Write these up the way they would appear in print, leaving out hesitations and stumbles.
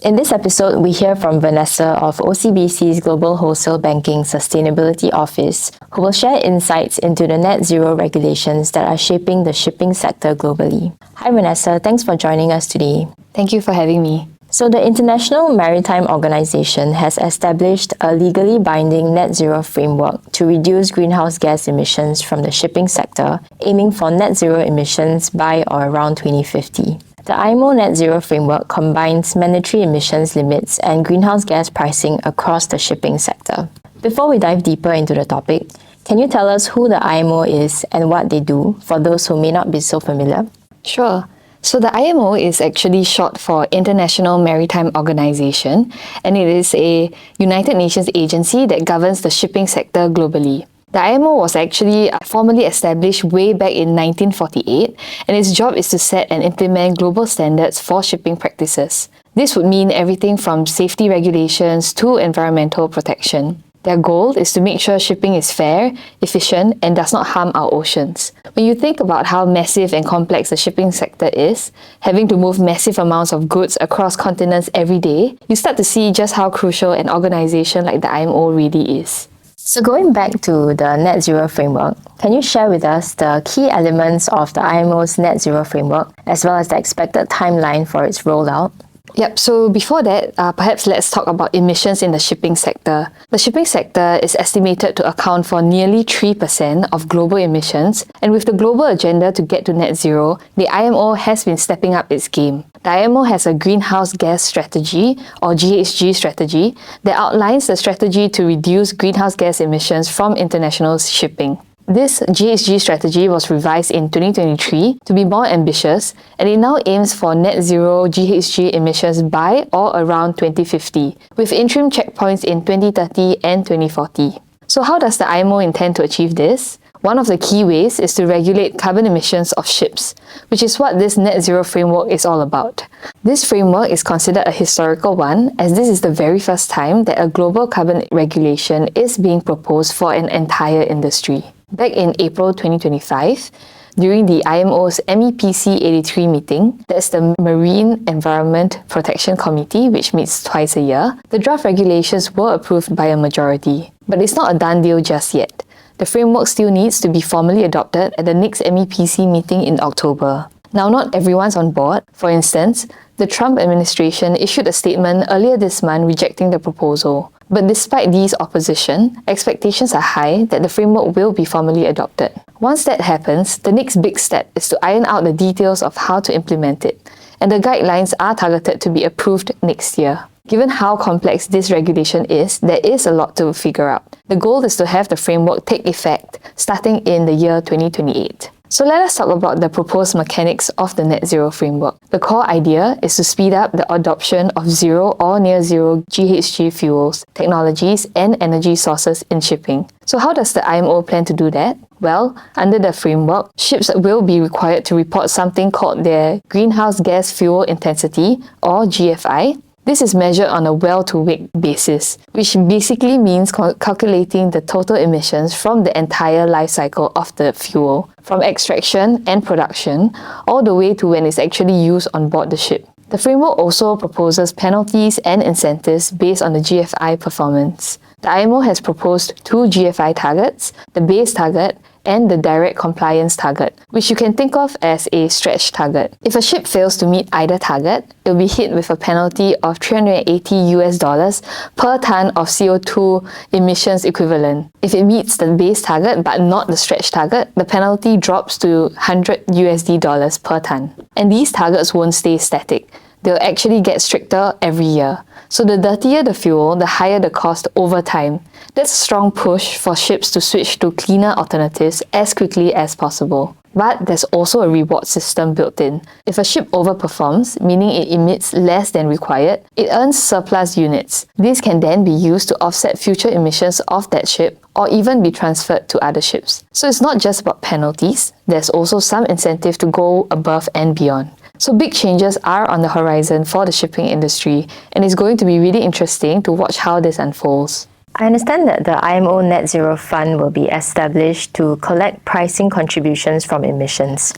In this episode, we hear from Vanessa of OCBC's Global Wholesale Banking Sustainability Office, who will share insights into the net zero regulations that are shaping the shipping sector globally. Hi Vanessa, thanks for joining us today. Thank you for having me. So the International Maritime Organization has established a legally binding net zero framework to reduce greenhouse gas emissions from the shipping sector, aiming for net zero emissions by or around 2050. The IMO net zero framework combines mandatory emissions limits and greenhouse gas pricing across the shipping sector. Before we dive deeper into the topic, can you tell us who the IMO is and what they do for those who may not be so familiar? Sure. So the IMO is actually short for International Maritime Organization, and it is a United Nations agency that governs the shipping sector globally. The IMO was actually formally established way back in 1948, and its job is to set and implement global standards for shipping practices. This would mean everything from safety regulations to environmental protection. Their goal is to make sure shipping is fair, efficient, and does not harm our oceans. When you think about how massive and complex the shipping sector is, having to move massive amounts of goods across continents every day, you start to see just how crucial an organization like the IMO really is. So going back to the net zero framework, can you share with us the key elements of the IMO's net zero framework, as well as the expected timeline for its rollout? Yep, so before that, perhaps let's talk about emissions in the shipping sector. The shipping sector is estimated to account for nearly 3% of global emissions, and with the global agenda to get to net zero, the IMO has been stepping up its game. The IMO has a greenhouse gas strategy, or GHG strategy, that outlines the strategy to reduce greenhouse gas emissions from international shipping. This GHG strategy was revised in 2023 to be more ambitious, and it now aims for net zero GHG emissions by or around 2050, with interim checkpoints in 2030 and 2040. So how does the IMO intend to achieve this? One of the key ways is to regulate carbon emissions of ships, which is what this net zero framework is all about. This framework is considered a historical one, as this is the very first time that a global carbon regulation is being proposed for an entire industry. Back in April 2025, during the IMO's MEPC 83 meeting, that's the Marine Environment Protection Committee, which meets twice a year, the draft regulations were approved by a majority. But it's not a done deal just yet. The framework still needs to be formally adopted at the next MEPC meeting in October. Now, not everyone's on board. For instance, the Trump administration issued a statement earlier this month rejecting the proposal. But despite these opposition, expectations are high that the framework will be formally adopted. Once that happens, the next big step is to iron out the details of how to implement it, and the guidelines are targeted to be approved next year. Given how complex this regulation is, there is a lot to figure out. The goal is to have the framework take effect starting in the year 2028. So let us talk about the proposed mechanics of the net zero framework. The core idea is to speed up the adoption of zero or near zero GHG fuels, technologies, and energy sources in shipping. So how does the IMO plan to do that? Well, under the framework, ships will be required to report something called their greenhouse gas fuel intensity, or GFI. This is measured on a well-to-wake basis, which basically means calculating the total emissions from the entire life cycle of the fuel, from extraction and production, all the way to when it's actually used on board the ship. The framework also proposes penalties and incentives based on the GFI performance. The IMO has proposed 2 GFI targets, the base target and the direct compliance target, which you can think of as a stretch target. If a ship fails to meet either target, it will be hit with a penalty of $380 per ton of CO2 emissions equivalent. If it meets the base target but not the stretch target, the penalty drops to $100 per ton. And these targets won't stay static. They'll actually get stricter every year. So the dirtier the fuel, the higher the cost over time. That's a strong push for ships to switch to cleaner alternatives as quickly as possible. But there's also a reward system built in. If a ship overperforms, meaning it emits less than required, it earns surplus units. These can then be used to offset future emissions of that ship or even be transferred to other ships. So it's not just about penalties, there's also some incentive to go above and beyond. So big changes are on the horizon for the shipping industry, and it's going to be really interesting to watch how this unfolds. I understand that the IMO Net Zero Fund will be established to collect pricing contributions from emissions.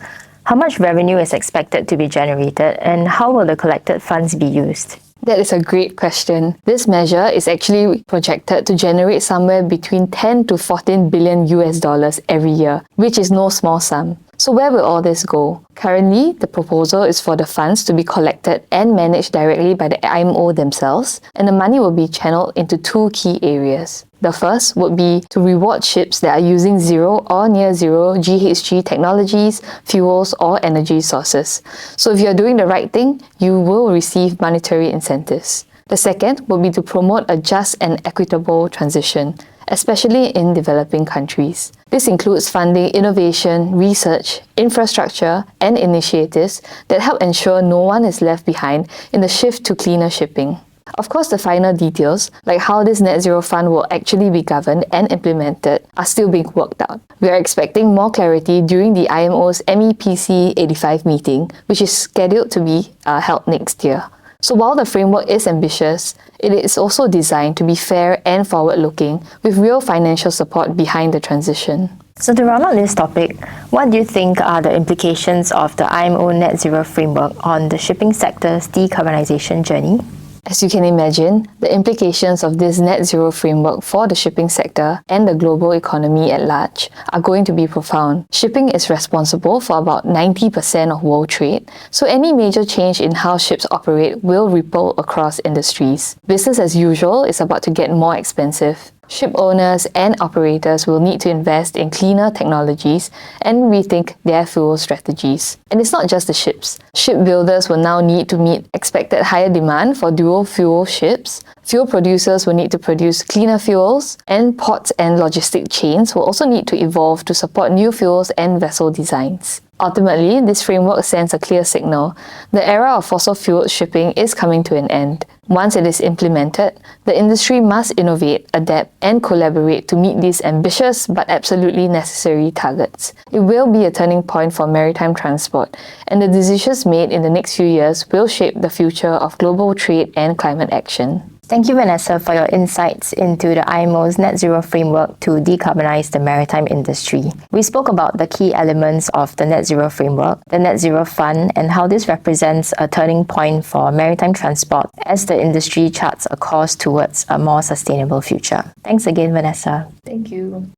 How much revenue is expected to be generated, and how will the collected funds be used? That is a great question. This measure is actually projected to generate somewhere between 10 to 14 billion US dollars every year, which is no small sum. So where will all this go? Currently, the proposal is for the funds to be collected and managed directly by the IMO themselves, and the money will be channeled into two key areas. The first would be to reward ships that are using zero or near zero GHG technologies, fuels, or energy sources. So if you're doing the right thing, you will receive monetary incentives. The second would be to promote a just and equitable transition, especially in developing countries. This includes funding innovation, research, infrastructure, and initiatives that help ensure no one is left behind in the shift to cleaner shipping. Of course, the final details, like how this net zero fund will actually be governed and implemented, are still being worked out. We are expecting more clarity during the IMO's MEPC 85 meeting, which is scheduled to be held next year. So while the framework is ambitious, it is also designed to be fair and forward-looking, with real financial support behind the transition. So to round out this topic, what do you think are the implications of the IMO net zero framework on the shipping sector's decarbonization journey? As you can imagine, the implications of this net zero framework for the shipping sector and the global economy at large are going to be profound. Shipping is responsible for about 90% of world trade, so any major change in how ships operate will ripple across industries. Business as usual is about to get more expensive. Ship owners and operators will need to invest in cleaner technologies and rethink their fuel strategies. And it's not just the ships. Shipbuilders will now need to meet expected higher demand for dual fuel ships. Fuel producers will need to produce cleaner fuels, and ports and logistic chains will also need to evolve to support new fuels and vessel designs. Ultimately, this framework sends a clear signal. The era of fossil-fueled shipping is coming to an end. Once it is implemented, the industry must innovate, adapt, and collaborate to meet these ambitious but absolutely necessary targets. It will be a turning point for maritime transport, and the decisions made in the next few years will shape the future of global trade and climate action. Thank you, Vanessa, for your insights into the IMO's net zero framework to decarbonize the maritime industry. We spoke about the key elements of the net zero framework, the net zero fund, and how this represents a turning point for maritime transport as the industry charts a course towards a more sustainable future. Thanks again, Vanessa. Thank you.